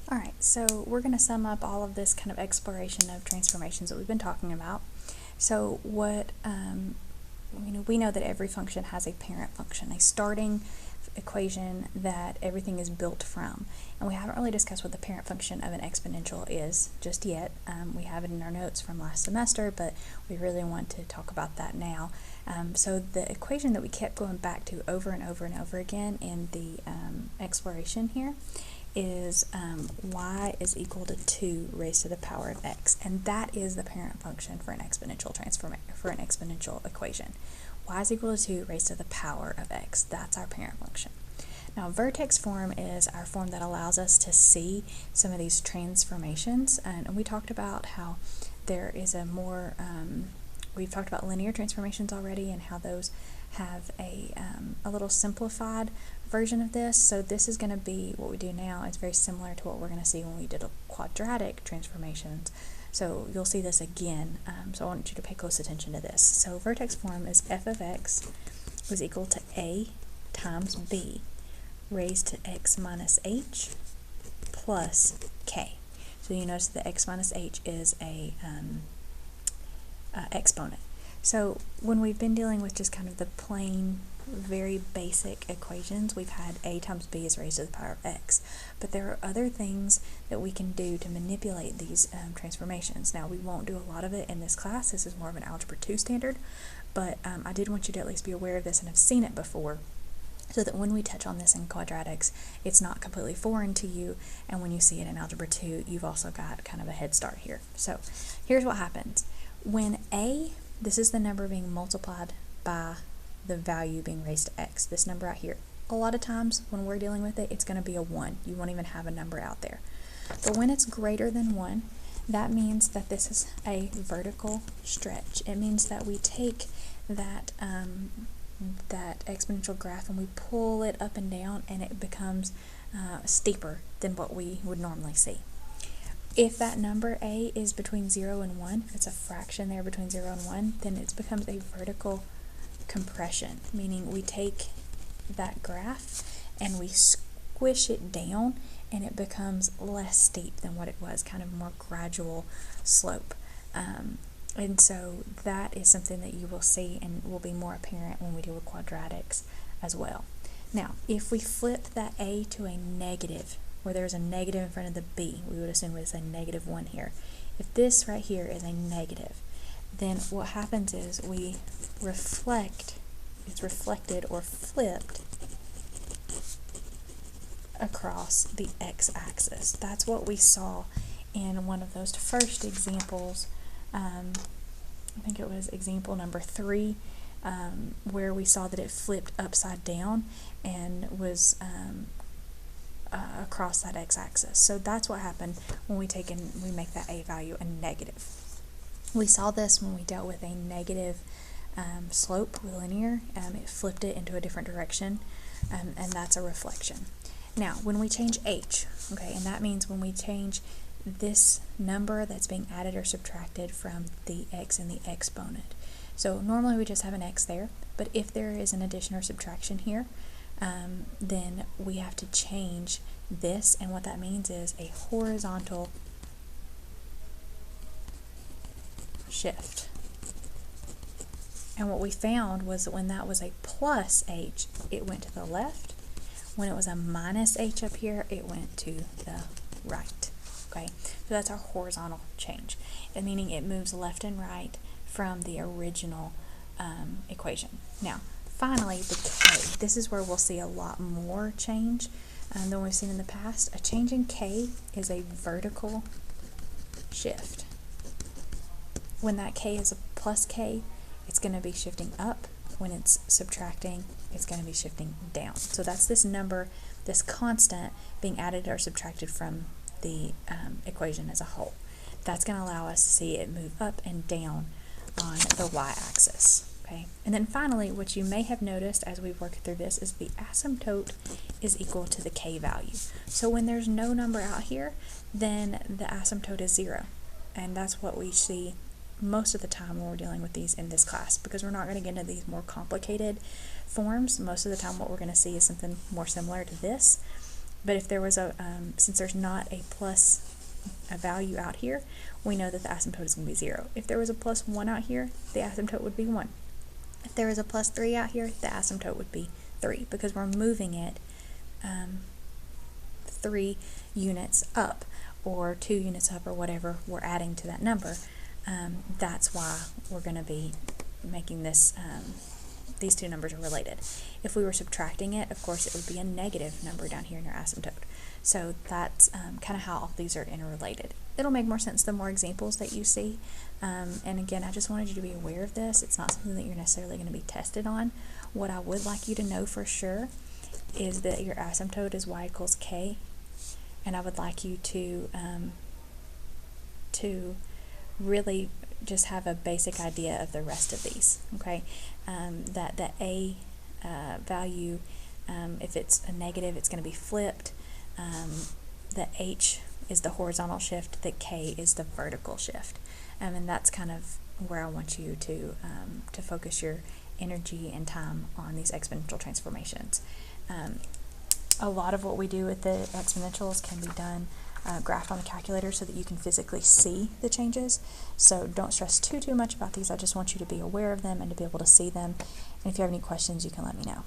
Alright, so we're going to sum up all of this kind of exploration of transformations that we've been talking about. So we know that every function has a parent function, a starting equation that everything is built from. And we haven't really discussed what the parent function of an exponential is just yet. We have it in our notes from last semester, but we really want to talk about that now. So the equation that we kept going back to over and over and over again in the exploration here is y is equal to 2 raised to the power of x, and that is the parent function for an exponential equation. Y is equal to 2 raised to the power of x. That's our parent function. Now, vertex form is our form that allows us to see some of these transformations, and we talked about how there is a more we've talked about linear transformations already and how those have a little simplified version of this. So this is going to be what we do now. It's very similar to what we're going to see when we did a quadratic transformations. So you'll see this again. So I want you to pay close attention to this. So vertex form is f of x was equal to a times b raised to x minus h plus k. So you notice that x minus h is a exponent. So when we've been dealing with just kind of the plain, very basic equations, we've had a times b is raised to the power of x. But there are other things that we can do to manipulate these transformations. Now, we won't do a lot of it in this class. This is more of an Algebra 2 standard, but I did want you to at least be aware of this and have seen it before, so that when we touch on this in quadratics, it's not completely foreign to you, and when you see it in Algebra 2, you've also got kind of a head start here. So here's what happens. When a, this is the number being multiplied by the value being raised to x, this number out here, a lot of times when we're dealing with it, it's going to be a 1. You won't even have a number out there. But when it's greater than 1, that means that this is a vertical stretch. It means that we take that that exponential graph and we pull it up and down, and it becomes steeper than what we would normally see. If that number a is between 0 and 1, if it's a fraction there between 0 and 1, then it becomes a vertical compression, meaning we take that graph and we squish it down, and it becomes less steep than what it was, kind of more gradual slope. And so that is something that you will see and will be more apparent when we deal with quadratics as well. Now, if we flip that a to a negative, where there's a negative in front of the b, we would assume it's a negative 1 here. If this right here is a negative, then what happens is we reflect, it's reflected or flipped across the x-axis. That's what we saw in one of those first examples. I think it was example number 3, where we saw that it flipped upside down and was across that x-axis. So that's what happened when we make that a value a negative. We saw this when we dealt with a negative slope with linear. It flipped it into a different direction, and that's a reflection. Now, when we change h, okay, and that means when we change this number that's being added or subtracted from the x and the exponent. So normally we just have an x there, but if there is an addition or subtraction here, then we have to change this, and what that means is a horizontal shift. And what we found was that when that was a plus h, it went to the left. When it was a minus h up here, it went to the right. Okay, so that's our horizontal change, meaning it moves left and right from the original equation. Now, finally, the k. This is where we'll see a lot more change than we've seen in the past. A change in k is a vertical shift. When that k is a plus k, it's going to be shifting up. When it's subtracting, it's going to be shifting down. So that's this number, this constant, being added or subtracted from the equation as a whole. That's going to allow us to see it move up and down on the y-axis. Okay, and then finally, what you may have noticed as we work through this is the asymptote is equal to the k value. So when there's no number out here, then the asymptote is 0, and that's what we see most of the time when we're dealing with these in this class, because we're not going to get into these more complicated forms. Most of the time what we're going to see is something more similar to this. But if there was since there's not a value out here, we know that the asymptote is going to be 0. If there was a plus 1 out here, the asymptote would be 1. If there was a plus 3 out here, the asymptote would be 3, because we're moving it 3 units up, or 2 units up, or whatever we're adding to that number. That's why we're going to be making this, these two numbers are related. If we were subtracting it, of course, it would be a negative number down here in our asymptote. So that's kind of how all these are interrelated. It'll make more sense the more examples that you see. And again, I just wanted you to be aware of this. It's not something that you're necessarily going to be tested on. What I would like you to know for sure is that your asymptote is y equals k, and I would like you to really just have a basic idea of the rest of these, okay? That the a value, if it's a negative, it's going to be flipped. The h is the horizontal shift, the k is the vertical shift, and that's kind of where I want you to focus your energy and time on these exponential transformations. A lot of what we do with the exponentials can be done graphed on the calculator so that you can physically see the changes. So don't stress too much about these. I just want you to be aware of them and to be able to see them. And if you have any questions, you can let me know.